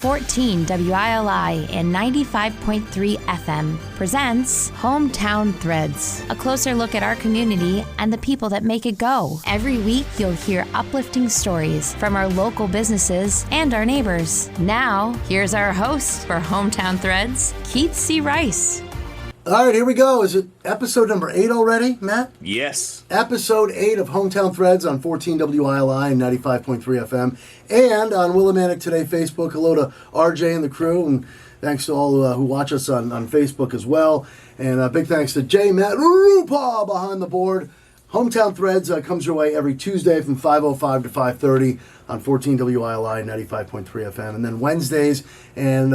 14 WILI and 95.3 FM presents Hometown Threads, a closer look at our community and the people that make it go. Every week, you'll hear uplifting stories from our local businesses and our neighbors. Now, here's our host for Hometown Threads, Keith C. Rice. All right, here we go. Is it episode number 8 already, Matt? Yes. Episode 8 of Hometown Threads on 14 WILI and 95.3 FM and on Willimantic Today Facebook. Hello to RJ and the crew, and thanks to all who watch us on Facebook as well. And big thanks to J. Matt Rupa behind the board. Hometown Threads comes your way every Tuesday from 5:05 to 5:30 on 14 WILI and 95.3 FM. And then Wednesdays and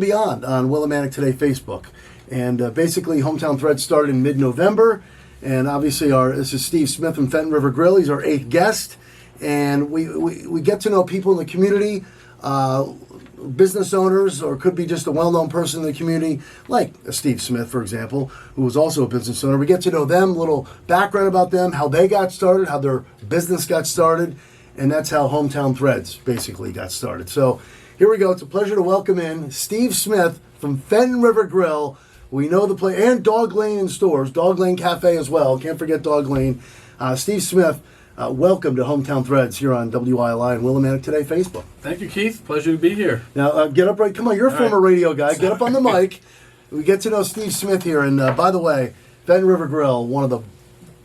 beyond on Willimantic Today Facebook. And basically, Hometown Threads started in mid-November. And obviously, this is Steve Smith from Fenton River Grill. He's our 8th guest. And we get to know people in the community, business owners, or could be just a well-known person in the community, like Steve Smith, for example, who was also a business owner. We get to know them, a little background about them, how they got started, how their business got started. And that's how Hometown Threads basically got started. So here we go. It's a pleasure to welcome in Steve Smith from Fenton River Grill. We know the place, and Dog Lane in stores, Dog Lane Cafe as well. Can't forget Dog Lane. Steve Smith, welcome to Hometown Threads here on WILI and Willimantic Today Facebook. Thank you, Keith. Pleasure to be here. Now, get up right. Come on, you're a former radio guy. Get up on the mic. We get to know Steve Smith here. And by the way, Fenton River Grill, one of the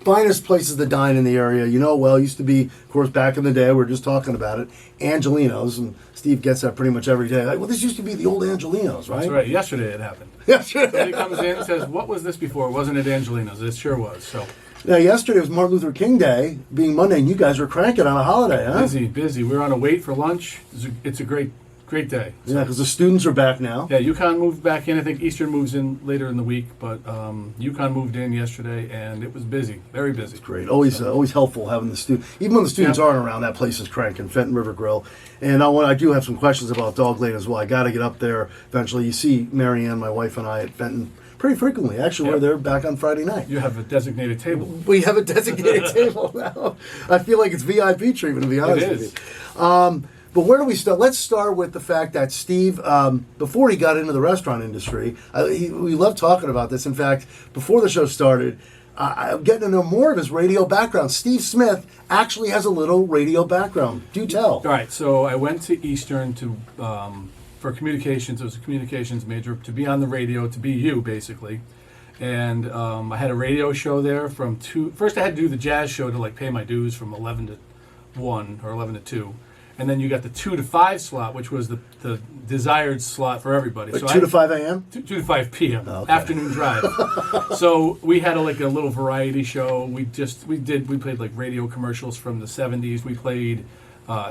finest places to dine in the area. You know, well, used to be, of course, back in the day, we were just talking about it, Angelino's, and Steve gets that pretty much every day. Like, well, this used to be the old Angelino's, right? That's right. Yesterday it happened. Yesterday. He comes in and says, what was this before? Wasn't it Angelino's? It sure was. So. Now, yesterday was Martin Luther King Day, being Monday, and you guys are cranking on a holiday, huh? Busy. We're on a wait for lunch. It's a great day. So. Yeah, because the students are back now. Yeah, UConn moved back in. I think Eastern moves in later in the week, but UConn moved in yesterday, and it was busy, very busy. Great. Always helpful having the students. Even when the students aren't around, that place is cranking, Fenton River Grill. And I do have some questions about Dog Lane as well. I got to get up there eventually. You see Marianne, my wife, and I at Fenton pretty frequently. Actually, we're there back on Friday night. You have a designated table. We have a designated table now. I feel like it's VIP treatment, to be honest with you. But where do we start? Let's start with the fact that Steve, before he got into the restaurant industry, we love talking about this. In fact, before the show started, I'm getting to know more of his radio background. Steve Smith actually has a little radio background. Do tell. All right, so I went to Eastern for communications. It was a communications major, to be on the radio, to be you, basically. And I had a radio show there from 2. First, I had to do the jazz show to pay my dues from 11 to 1 or 11 to 2. And then you got the 2 to 5 slot, which was the desired slot for everybody. So 2 to 5 a.m.? 2 to 5 p.m. Okay. Afternoon drive. So we had a little variety show. We played radio commercials from the 70s. We played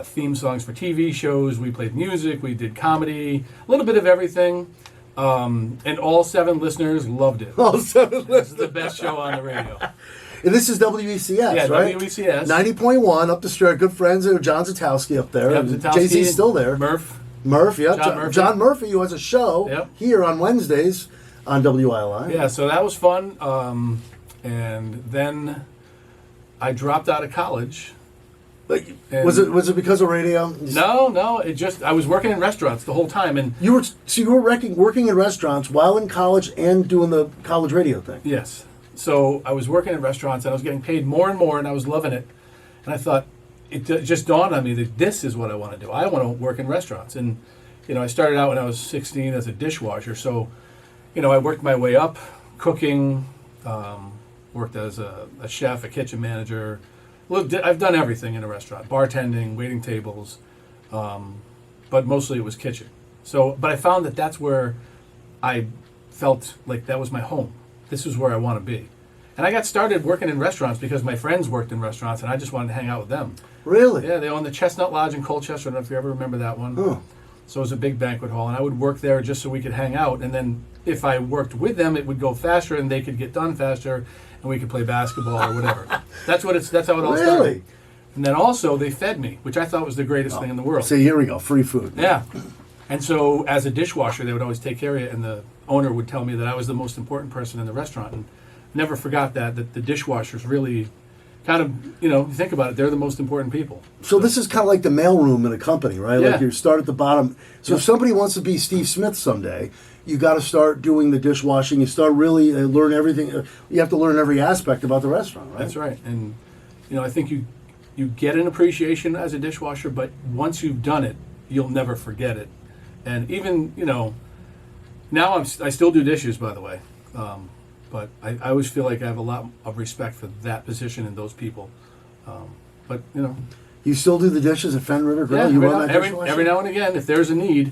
theme songs for TV shows. We played music. We did comedy. A little bit of everything. And all 7 listeners loved it. All 7 listeners. This is the best show on the radio. And this is WECS, right? WECS. 90.1 up the street. Good friends there. John Zatowski up there. Yep, Zatowski, Jay-Z's still there. Murph, yeah. John Murphy, who has a show here on Wednesdays on WILI. Yeah, so that was fun. And then I dropped out of college. Was it because of radio? No. I was working in restaurants the whole time, and you were working in restaurants while in college and doing the college radio thing. Yes. So I was working in restaurants, and I was getting paid more and more, and I was loving it. And I thought, it just dawned on me that this is what I want to do. I want to work in restaurants. And, I started out when I was 16 as a dishwasher. So, I worked my way up, cooking, worked as a chef, a kitchen manager. I've done everything in a restaurant, bartending, waiting tables, but mostly it was kitchen. So, but I found that that's where I felt like that was my home. This is where I want to be. And I got started working in restaurants because my friends worked in restaurants and I just wanted to hang out with them. Really? Yeah, they owned the Chestnut Lodge in Colchester. I don't know if you ever remember that one. Oh. So it was a big banquet hall, and I would work there just so we could hang out. And then if I worked with them, it would go faster and they could get done faster and we could play basketball or whatever. That's how it all started. Really? And then also they fed me, which I thought was the greatest thing in the world. See, here we go, free food. Yeah. And so as a dishwasher, they would always take care of you, and the owner would tell me that I was the most important person in the restaurant. And never forgot that the dishwashers really kind of, you think about it, they're the most important people. So this is kind of like the mailroom in a company, right? Yeah. Like you start at the bottom. So if somebody wants to be Steve Smith someday, you got to start doing the dishwashing. You start really learn everything. You have to learn every aspect about the restaurant, right? That's right. And, I think you get an appreciation as a dishwasher, but once you've done it, you'll never forget it. And even, now I still do dishes, by the way. But I always feel like I have a lot of respect for that position and those people. But. You still do the dishes at Fenton River Grill? Yeah, You run that dishwasher? every now and again, if there's a need,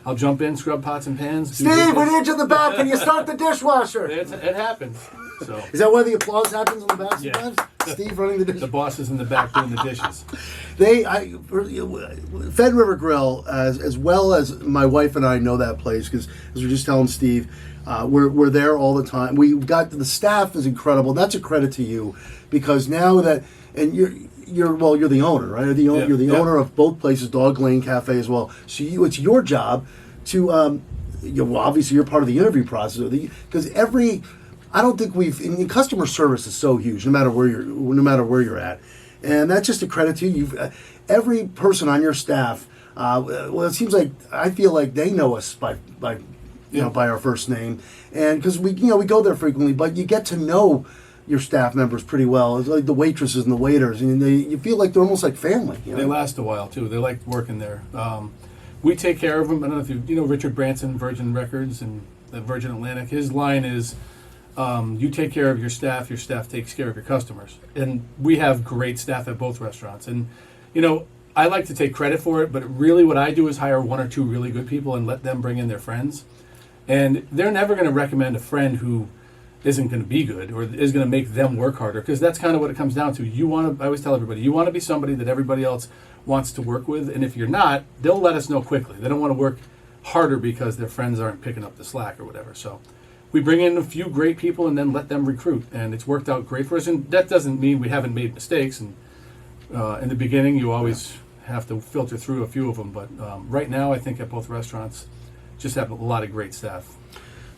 I'll jump in, scrub pots and pans. Steve, we need you in the back. Can you start the dishwasher? It happens. So Is that why the applause happens in the back Yeah. sometimes? Steve running the the dishes. boss is in the back doing the dishes. Fenton River Grill, as well as my wife and I know that place because, as we were just telling Steve, we're there all the time. We got the staff is incredible. That's a credit to you because now that and you're the owner, right? You're the owner of both places, Dog Lane Cafe as well. So it's your job to obviously you're part of the interview process because I don't think in customer service is so huge no matter where you're at, and that's just a credit to you. Every person on your staff. It seems like I feel like they know us by our first name, and because we go there frequently, but you get to know your staff members pretty well. It's like the waitresses and the waiters, and you feel like they're almost like family. They last a while too. They like working there. We take care of them. I don't know if you know Richard Branson, Virgin Records and Virgin Atlantic. His line is, "You take care of your staff takes care of your customers." And we have great staff at both restaurants. And I like to take credit for it, but really what I do is hire one or two really good people and let them bring in their friends. And they're never going to recommend a friend who isn't going to be good or is going to make them work harder, because that's kind of what it comes down to. I always tell everybody, you want to be somebody that everybody else wants to work with, and if you're not, they'll let us know quickly. They don't want to work harder because their friends aren't picking up the slack or whatever. So we bring in a few great people and then let them recruit, and it's worked out great for us. And that doesn't mean we haven't made mistakes. And in the beginning, you always have to filter through a few of them. But right now, I think at both restaurants, just have a lot of great staff.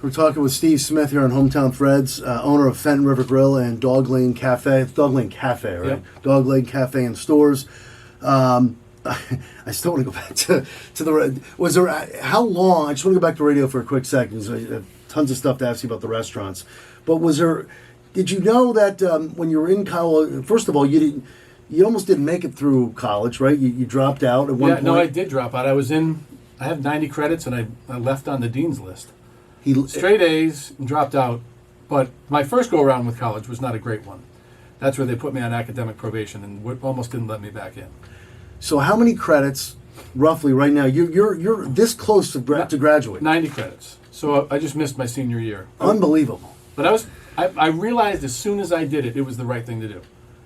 We're talking with Steve Smith here on Hometown Threads, owner of Fenton River Grill and Dog Lane Cafe. It's Dog Lane Cafe, right? Yep. Dog Lane Cafe and stores. I still want to go back to the. Was there how long? I just want to go back to radio for a quick second. 'Cause I have tons of stuff to ask you about the restaurants. But was there? Did you know that when you were in college? First of all, you didn't. You almost didn't make it through college, right? You dropped out at one point. No, I did drop out. I had 90 credits, and I left on the dean's list. Straight A's and dropped out. But my first go around with college was not a great one. That's where they put me on academic probation and almost didn't let me back in. So how many credits, roughly, right now? You're this close to graduate. 90 credits. So I just missed my senior year. Unbelievable. But I realized as soon as I did it, it was the right thing to do.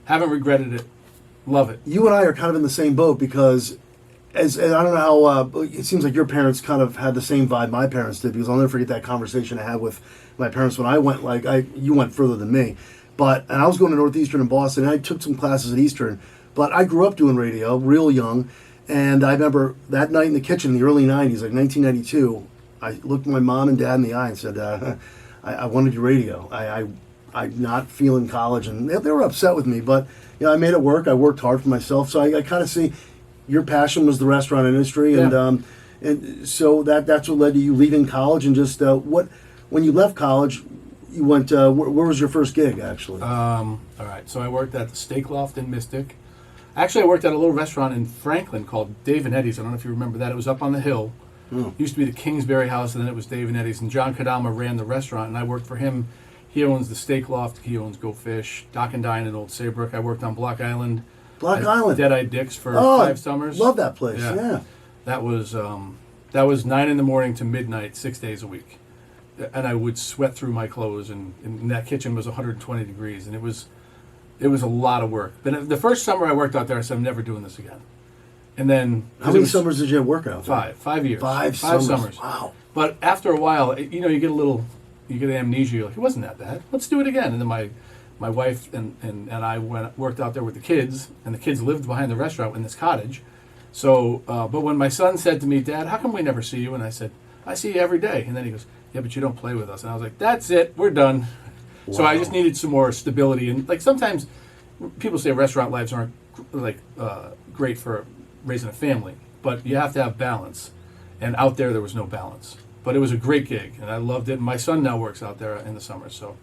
Haven't regretted it. Love it. You and I are kind of in the same boat because, as I don't know how, it seems like your parents kind of had the same vibe my parents did, because I'll never forget that conversation I had with my parents when I went, you went further than me. And I was going to Northeastern in Boston, and I took some classes at Eastern, but I grew up doing radio, real young, and I remember that night in the kitchen in the early 90s, like 1992, I looked my mom and dad in the eye and said, I wanted to do radio. I'm not feeling college, and they were upset with me, but I made it work. I worked hard for myself, so I kind of see your passion was the restaurant industry, Yeah. And so that's what led to you leaving college. And just when you left college, you went. Where was your first gig actually? All right. So I worked at the Steak Loft in Mystic. Actually, I worked at a little restaurant in Franklin called Dave and Eddie's. I don't know if you remember that. It was up on the hill. It used to be the Kingsbury House, and then it was Dave and Eddie's. And John Kadama ran the restaurant, and I worked for him. He owns the Steak Loft. He owns Go Fish, Dock and Dine in Old Saybrook. I worked on Block Island. Island. Dead-Eye Dick's for 5 summers. Love that place. Yeah. That was 9 in the morning to midnight, 6 days a week, and I would sweat through my clothes. And that kitchen was 120 degrees, and it was a lot of work. But the first summer I worked out there, I said I'm never doing this again. And then how many summers did you work out there? 5 years. 5 summers. Wow. But after a while, you get amnesia. You're like, it wasn't that bad. Let's do it again. And then my wife and I worked out there with the kids, and the kids lived behind the restaurant in this cottage. So, but when my son said to me, "Dad, how come we never see you?" And I said, "I see you every day." And then he goes, "Yeah, but you don't play with us." And I was like, "That's it. We're done." Wow. So I just needed some more stability. And like sometimes people say restaurant lives aren't great for raising a family, but you have to have balance. And out there was no balance. But it was a great gig, and I loved it. And my son now works out there in the summer. So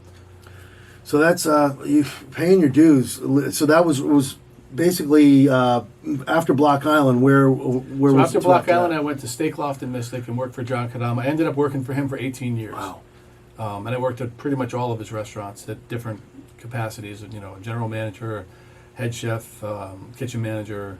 that's you paying your dues. So that was basically after Block Island. Where was after Block Island, I went to Steak Loft in Mystic and worked for John Kadam. I ended up working for him for 18 years. Wow. And I worked at pretty much all of his restaurants at different capacities. General manager, head chef, kitchen manager.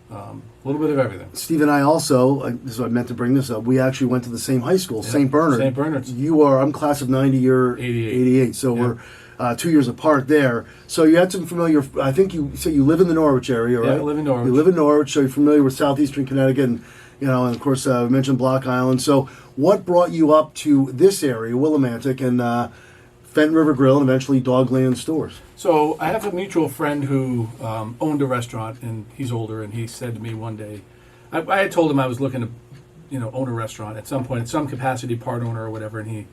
A little bit of everything. Steve and I also, so I meant to bring this up, we actually went to the same high school, St. Bernard. St. Bernard's. I'm class of 90, you're 88. So we're 2 years apart there. So you had some familiar, I think you said you live in the Norwich area, right? Yeah, I live in Norwich. You live in Norwich, so you're familiar with southeastern Connecticut, and of course we mentioned Block Island. So what brought you up to this area, Willimantic, and Fenton River Grill, and eventually Dog Lane Stores? So I have a mutual friend who owned a restaurant, and he's older, and he said to me one day, I had told him I was looking to, own a restaurant at some point, in some capacity, part owner or whatever, and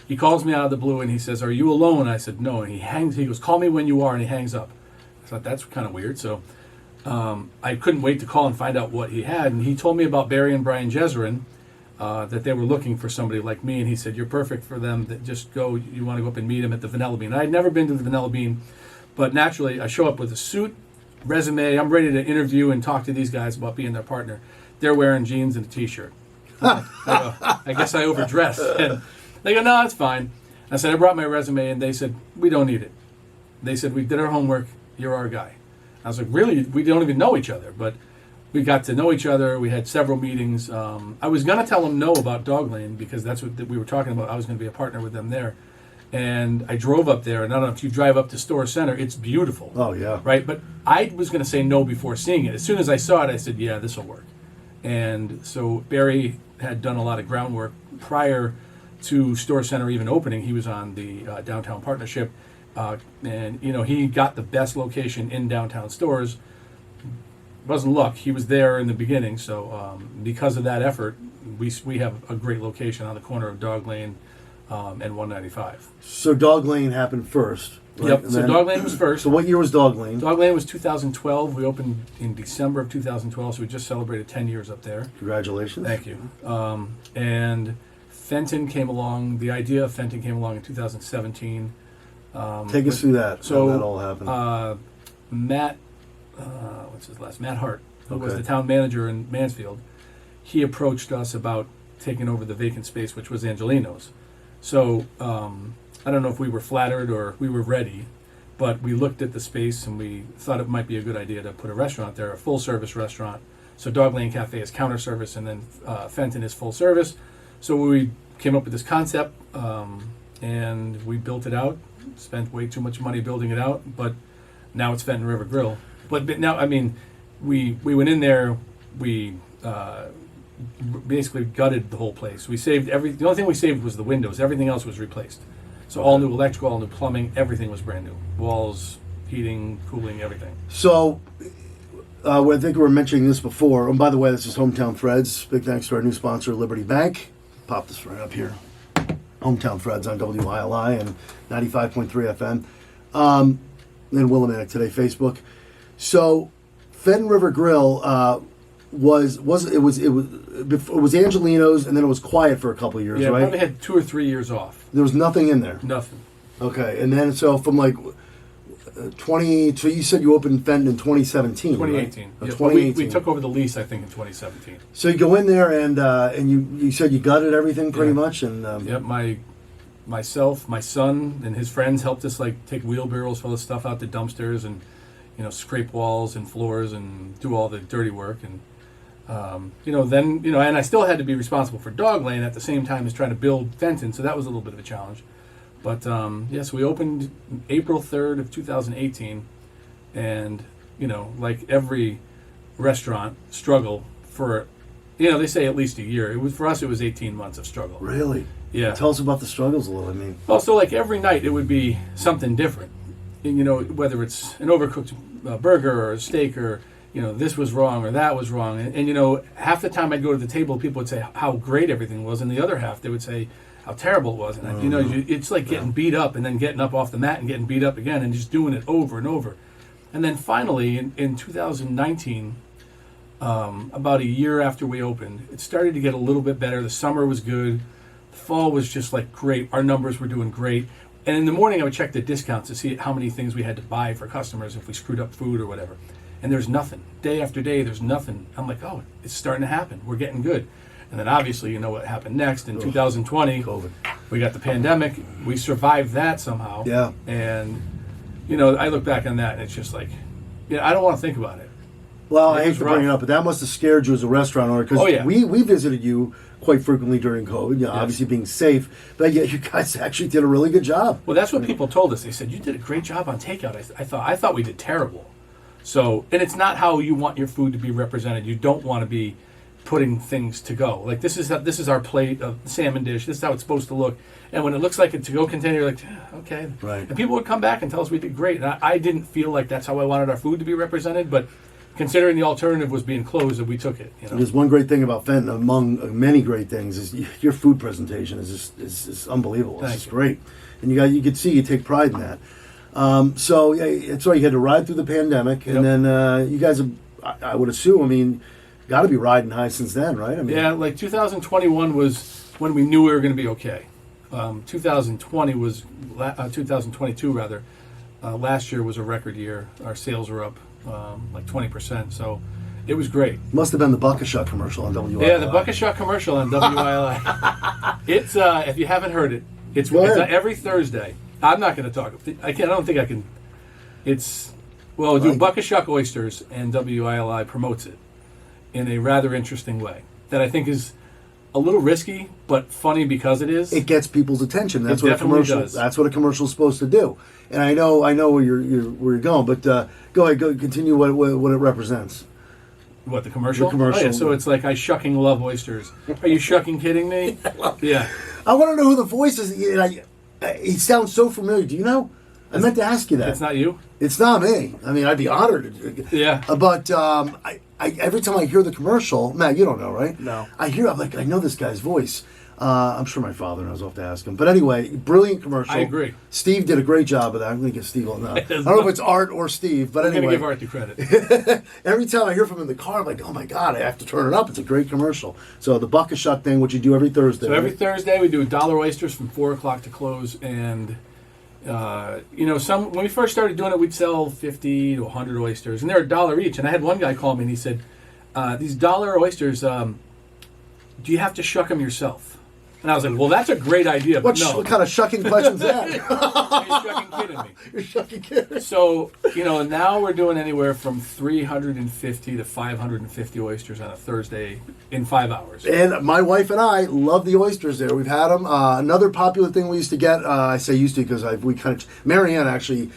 he calls me out of the blue, and he says, "Are you alone?" I said, "No," and he goes, "Call me when you are," and he hangs up. I thought, that's kind of weird, so I couldn't wait to call and find out what he had, and he told me about Barry and Brian Jezerin, that they were looking for somebody like me, and he said, "You're perfect for them. That just go. You want to go up and meet him at the Vanilla Bean." I had never been to the Vanilla Bean, but naturally, I show up with a suit, resume. I'm ready to interview and talk to these guys about being their partner. They're wearing jeans and a T-shirt. I guess I overdressed. And they go, "No, it's fine." I said, "I brought my resume," and they said, "We don't need it." They said, "We did our homework. You're our guy." I was like, "Really? We don't even know each other," but we got to know each other. We had several meetings. I was going to tell them no about Dog Lane because that's what we were talking about. I was going to be a partner with them there. And I drove up there, and I don't know if you drive up to Store Center, it's beautiful. Oh, yeah. Right? But I was going to say no before seeing it. As soon as I saw it, I said, yeah, this will work. And so Barry had done a lot of groundwork prior to Store Center even opening. He was on the Downtown Partnership. And, he got the best location in downtown stores. It wasn't luck. He was there in the beginning. So because of that effort, we have a great location on the corner of Dog Lane and 195. So Dog Lane happened first. Right? Yep. So Dog Lane was first. So what year was Dog Lane? Dog Lane was 2012. We opened in December of 2012, so we just celebrated 10 years up there. Congratulations. Thank you. And Fenton came along. The idea of Fenton came along in 2017. Take us through that. So how that all happened. Matt, what's his last? Matt Hart, who was the town manager in Mansfield. He approached us about taking over the vacant space, which was Angelino's. So I don't know if we were flattered or we were ready, but we looked at the space and we thought it might be a good idea to put a restaurant there, a full-service restaurant. So Dog Lane Cafe is counter service, and then Fenton is full service. So we came up with this concept, and we built it out. Spent way too much money building it out, but now it's Fenton River Grill. But now, I mean, we went in there, we basically gutted the whole place. We saved the only thing we saved was the windows. Everything else was replaced. So all new electrical, all new plumbing, everything was brand new. Walls, heating, cooling, everything. So I think we were mentioning this before. And by the way, this is Hometown Threads. Big thanks to our new sponsor, Liberty Bank. Pop this right up here. Hometown Threads on WILI and 95.3 FM. And Willimantic Today Facebook. So Fenton River Grill was Angelino's, and then it was quiet for a couple of years, yeah, right? Probably had 2 or 3 years off. There was nothing in there. Nothing. Okay, and then so from like 20. So you said you opened Fenton in 2017. 2018. Right? Yeah, 2018. we took over the lease, I think, in 2017. So you go in there and you said you gutted everything pretty much, and Yep. Myself, my son, and his friends helped us take wheelbarrows full of stuff out the dumpsters and scrape walls and floors and do all the dirty work and. And I still had to be responsible for Dog Lane at the same time as trying to build Fenton, so that was a little bit of a challenge. But yes, we opened April 3rd of 2018, and like every restaurant, struggle for, they say at least a year. For us, it was 18 months of struggle. Really? Yeah. Tell us about the struggles a little. I mean, well, so every night it would be something different. And, whether it's an overcooked burger or a steak or this was wrong or that was wrong. And half the time I'd go to the table, people would say how great everything was, and the other half they would say how terrible it was. And it's like getting beat up and then getting up off the mat and getting beat up again and just doing it over and over. And then finally, in 2019, about a year after we opened, it started to get a little bit better. The summer was good. The fall was just like great. Our numbers were doing great. And in the morning, I would check the discounts to see how many things we had to buy for customers if we screwed up food or whatever. And there's nothing. Day after day, there's nothing. I'm like, oh, it's starting to happen. We're getting good. And then obviously, you know what happened next. In 2020, COVID. We got the pandemic. We survived that somehow. Yeah. And, you know, I look back on that and it's just like, yeah, I don't want to think about it. Well, I It hate was to bring rough. it up, but that must have scared you as a restaurant owner, because Oh, yeah. we visited you quite frequently during COVID, Yes. obviously being safe, but yet you guys actually did a really good job. Well, that's what people told us. They said, you did a great job on takeout. I thought we did terrible. So, and it's not how you want your food to be represented. You don't want to be putting things to go. Like this is our plate of salmon dish. This is how it's supposed to look. And when it looks like a to-go container, you're like, "Yeah, okay. Right. And people would come back and tell us we did great. And I didn't feel like that's how I wanted our food to be represented, but considering the alternative was being closed, we took it. You know? There's one great thing about Fenton, among many great things, is your food presentation is unbelievable. It's Thank just you. great, and you could see you take pride in that. So yeah, it's right. You had to ride through the pandemic, and Yep. then you guys have, I would assume, I mean, got to be riding high since then, right? I mean, Yeah, like 2021 was when we knew we were going to be okay. 2020 was 2022 rather. Last year was a record year. Our sales were up like 20%, so it was great. Must have been the Buckashot commercial on WILI. Yeah, the Buckashot commercial on WILI. It's if you haven't heard it, it's Go ahead. every Thursday. I'm not going to talk. I don't think I can. It's well, do Right. Buckashot oysters, and WILI promotes it in a rather interesting way that I think is a little risky, but funny because it is. It gets people's attention. That's It what a definitely commercial. does. That's what a commercial is supposed to do. And I know where you're going, but go ahead, continue what it represents. What, the commercial? The commercial. Oh, yeah, so it's like, I shucking love oysters. Are you shucking kidding me? Yeah. I want to know who the voice is. He sounds so familiar. Do you know? I meant to ask you that. It's not you? It's not me. I mean, I'd be honored. Yeah. But I every time I hear the commercial, Matt, you don't know, right? No. I'm like, I know this guy's voice. I'm sure my father knows. I'll have to ask him. But anyway, brilliant commercial. I agree. Steve did a great job of that. I'm going to give Steve I don't know if it's Art or Steve, but I'm going to anyway. give Art the credit. Every time I hear from him in the car, I'm like, oh my God, I have to turn it up. It's a great commercial. So the Buckashot thing, which you do every Thursday. So every right? Thursday we do $1 oysters from 4 o'clock to close, and when we first started doing it, we'd sell 50 to 100 oysters, and they're $1 each. And I had one guy call me and he said, "These $1 oysters, do you have to shuck them yourself?" And I was like, "Well, that's a great idea, but no." What kind of shucking questions is that? Are you shucking kidding me? You're shucking kids. So, now we're doing anywhere from 350 to 550 oysters on a Thursday in 5 hours. And my wife and I love the oysters there. We've had them. Another popular thing we used to get, I say used to because Marianne actually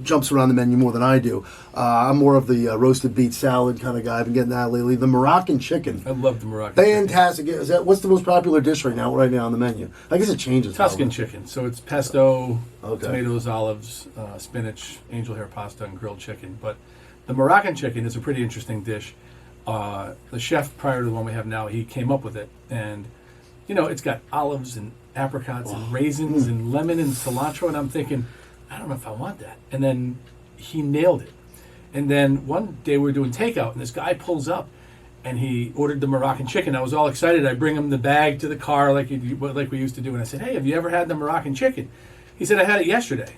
jumps around the menu more than I do. I'm more of the roasted beet salad kind of guy. I've been getting that lately. The Moroccan chicken. I love the Moroccan chicken. Fantastic. What's the most popular dish right now on the menu? I guess it changes. Tuscan chicken. So it's pesto, Okay. tomatoes, olives, spinach, angel hair pasta, and grilled chicken. But the Moroccan chicken is a pretty interesting dish. The chef prior to the one we have now, he came up with it. And, it's got olives and apricots and raisins and lemon and cilantro. And I'm thinking, I don't know if I want that. And then he nailed it. And then one day we were doing takeout, and this guy pulls up, and he ordered the Moroccan chicken. I was all excited. I bring him the bag to the car like we used to do. And I said, "Hey, have you ever had the Moroccan chicken?" He said, "I had it yesterday."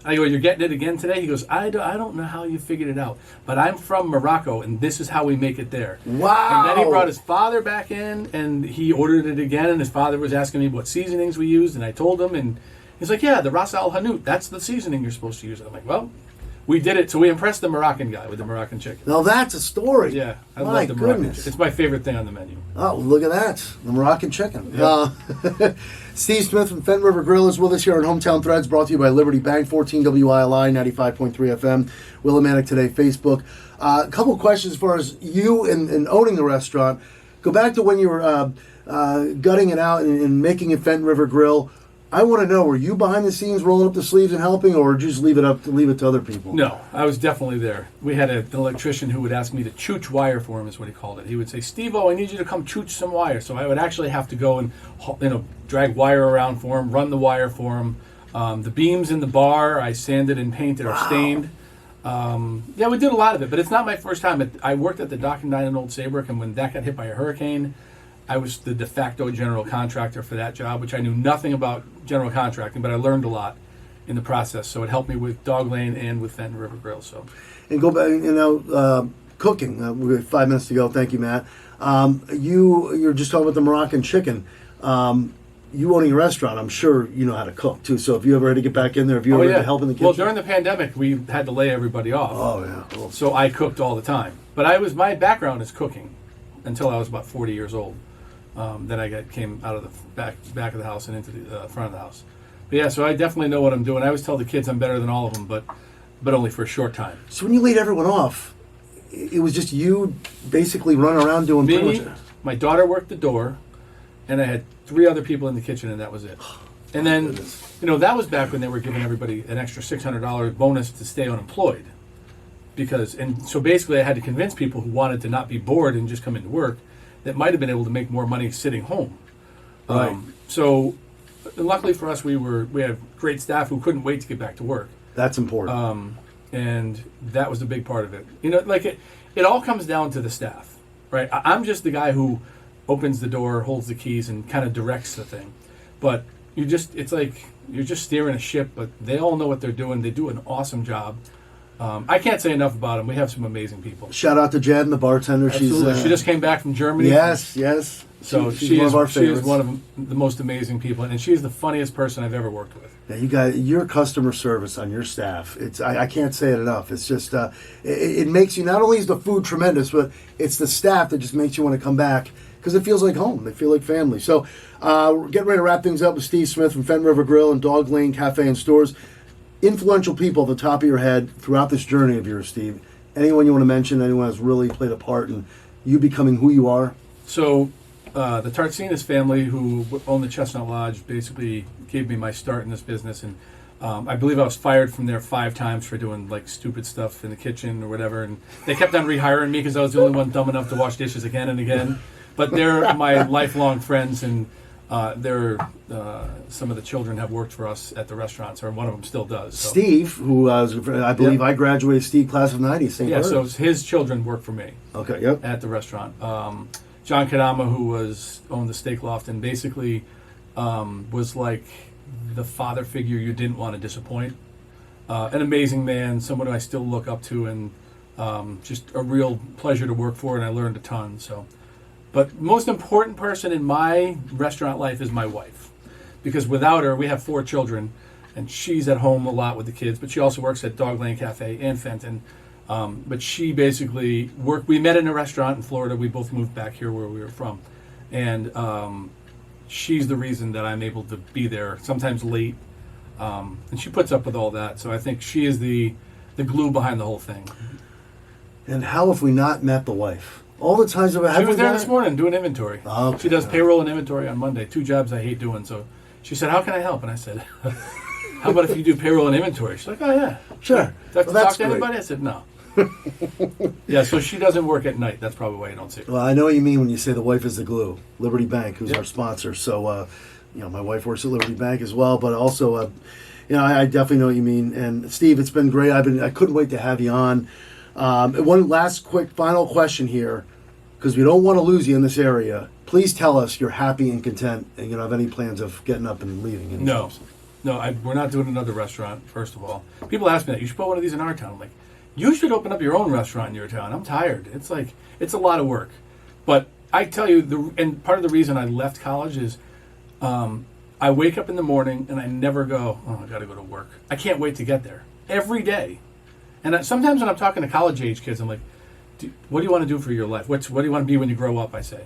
I go, "You're getting it again today?" He goes, I don't know how you figured it out, but I'm from Morocco, and this is how we make it there." Wow. And then he brought his father back in, and he ordered it again, and his father was asking me what seasonings we used, and I told him, and he's like, "Yeah, the Ras Al Hanout, that's the seasoning you're supposed to use." I'm like, "Well, we did it." So we impressed the Moroccan guy with the Moroccan chicken. Now that's a story. Yeah, I My love the Moroccan goodness. chicken. It's my favorite thing on the menu. Oh, look at that. The Moroccan chicken. Yep. Steve Smith from Fenton River Grill is with us here on Hometown Threads, brought to you by Liberty Bank, 14 WILI, 95.3 FM, Willimantic Today, Facebook. A couple of questions as far as you and owning the restaurant. Go back to when you were gutting it out and making it Fenton River Grill. I want to know, were you behind the scenes rolling up the sleeves and helping, or did you just leave it to other people? No, I was definitely there. We had an electrician who would ask me to chooch wire for him, is what he called it. He would say, "Steve-O, I need you to come chooch some wire." So I would actually have to go and drag wire around for him, run the wire for him. The beams in the bar, I sanded and painted or stained. Yeah, we did a lot of it, but it's not my first time. I worked at the Dock and Dine in Old Saybrook, and when that got hit by a hurricane, I was the de facto general contractor for that job, which I knew nothing about general contracting, but I learned a lot in the process. So it helped me with Dog Lane and with Fenton River Grill. So, And go back, cooking. We have 5 minutes to go. Thank you, Matt. You're just talking about the Moroccan chicken. You owning a restaurant, I'm sure you know how to cook too. So if you ever had to get back in there, if you ever had to help in the kitchen. Well, during the pandemic, we had to lay everybody off. Oh yeah. Cool. So I cooked all the time. But my background is cooking until I was about 40 years old. Then I came out of the back of the house and into the front of the house. But yeah, so I definitely know what I'm doing. I always tell the kids I'm better than all of them, but only for a short time. So when you laid everyone off, it was just you basically running around doing pretty Me, much. my daughter worked the door, and I had 3 other people in the kitchen, and that was it. And then, that was back when they were giving everybody an extra $600 bonus to stay unemployed. So basically I had to convince people who wanted to not be bored and just come into work that might have been able to make more money sitting home. Right. So luckily for us, we had great staff who couldn't wait to get back to work. That's important. And that was a big part of it. It all comes down to the staff, right? I'm just the guy who opens the door, holds the keys, and kind of directs the thing. But it's like you're just steering a ship, but they all know what they're doing. They do an awesome job. I can't say enough about them. We have some amazing people. Shout out to Jen, the bartender. Absolutely. She just came back from Germany. Yes. So she's one of our favorites. She is one of the most amazing people, and she's the funniest person I've ever worked with. Yeah, you guys, your customer service on your staff, I can't say it enough. It's just, it makes you, not only is the food tremendous, but it's the staff that just makes you want to come back because it feels like home. They feel like family. So we're getting ready to wrap things up with Steve Smith from Fenton River Grill and Dog Lane Cafe and Stores. Influential people at the top of your head throughout this journey of yours, Steve. Anyone you want to mention, anyone has really played a part in you becoming who you are? So the Tartsinas family, who owned the Chestnut Lodge, basically gave me my start in this business, and I believe I was fired from there 5 times for doing like stupid stuff in the kitchen or whatever, and they kept on rehiring me because I was the only one dumb enough to wash dishes again and again. But they're my lifelong friends, and some of the children have worked for us at the restaurants, or one of them still does. So. Steve, who I believe I graduated Steve class of '90, St. Yeah, so his children work for me. Okay, yep. At the restaurant. John Kadama, who owned the Steak Loft, and basically was like the father figure you didn't want to disappoint. An amazing man, someone who I still look up to, and just a real pleasure to work for, and I learned a ton. So, but most important person in my restaurant life is my wife, because without her, we have 4 children, and she's at home a lot with the kids, but she also works at Dog Lane Cafe and Fenton. But she basically we met in a restaurant in Florida. We both moved back here where we were from. And she's the reason that I'm able to be there, sometimes late. And she puts up with all that. So I think she is the glue behind the whole thing. And how have we not met the wife? All the times I've She was there this morning doing inventory. Okay. She does payroll and inventory on Monday, 2 jobs I hate doing. So she said, "How can I help?" And I said, "How about if you do payroll and inventory?" She's like, "Oh, yeah. Sure. Do I have to talk to anybody?" I said, "No." Yeah, so she doesn't work at night. That's probably why you don't see her. Well, I know what you mean when you say the wife is the glue. Liberty Bank, who's our sponsor. So, my wife works at Liberty Bank as well. But also, I definitely know what you mean. And Steve, it's been great. I couldn't wait to have you on. One last quick final question here, because we don't want to lose you in this area. Please tell us you're happy and content, and you don't have any plans of getting up and leaving. No, we're not doing another restaurant. First of all, people ask me that. You should put one of these in our town. I'm like, you should open up your own restaurant in your town. I'm tired. It's a lot of work. But I tell you, and part of the reason I left college is I wake up in the morning and I never go, "Oh, I got to go to work." I can't wait to get there every day. And sometimes when I'm talking to college age kids, I'm like, "What do you want to do for your life? What do you want to be when you grow up?" I say.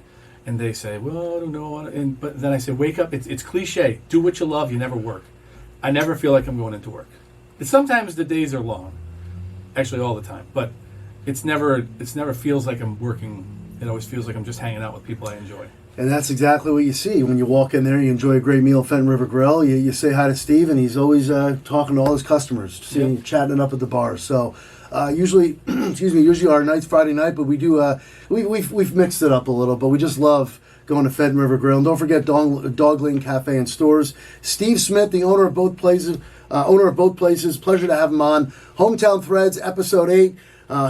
And they say, "Well, I don't know." But then I say, "Wake up. It's cliche. Do what you love. You never work." I never feel like I'm going into work. Sometimes the days are long. Actually, all the time, but it's never feels like I'm working. It always feels like I'm just hanging out with people I enjoy. And that's exactly what you see when you walk in there. You enjoy a great meal at Fenton River Grill. You say hi to Steve, and he's always talking to all his customers, chatting up at the bar. So usually, usually our night's Friday night, but we do we've mixed it up a little. But we just love going to Fenton River Grill. And don't forget Dogling Cafe and Stores. Steve Smith, the owner of both places. Pleasure to have him on. Hometown Threads, Episode 8.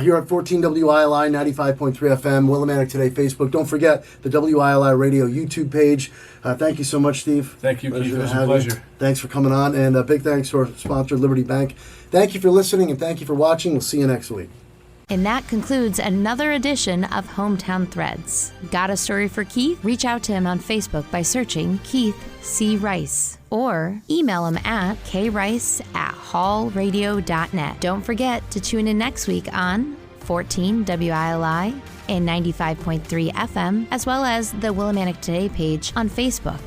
Here at 14 WILI 95.3 FM, Willimantic Today Facebook. Don't forget the WILI Radio YouTube page. Thank you so much, Steve. Thank you, Keith. It was a pleasure. Thanks for coming on, and a big thanks to our sponsor, Liberty Bank. Thank you for listening, and thank you for watching. We'll see you next week. And that concludes another edition of Hometown Threads. Got a story for Keith? Reach out to him on Facebook by searching Keith C. Rice, or email him at krice@hallradio.net. Don't forget to tune in next week on 14 WILI and 95.3 FM, as well as the Willimantic Today page on Facebook.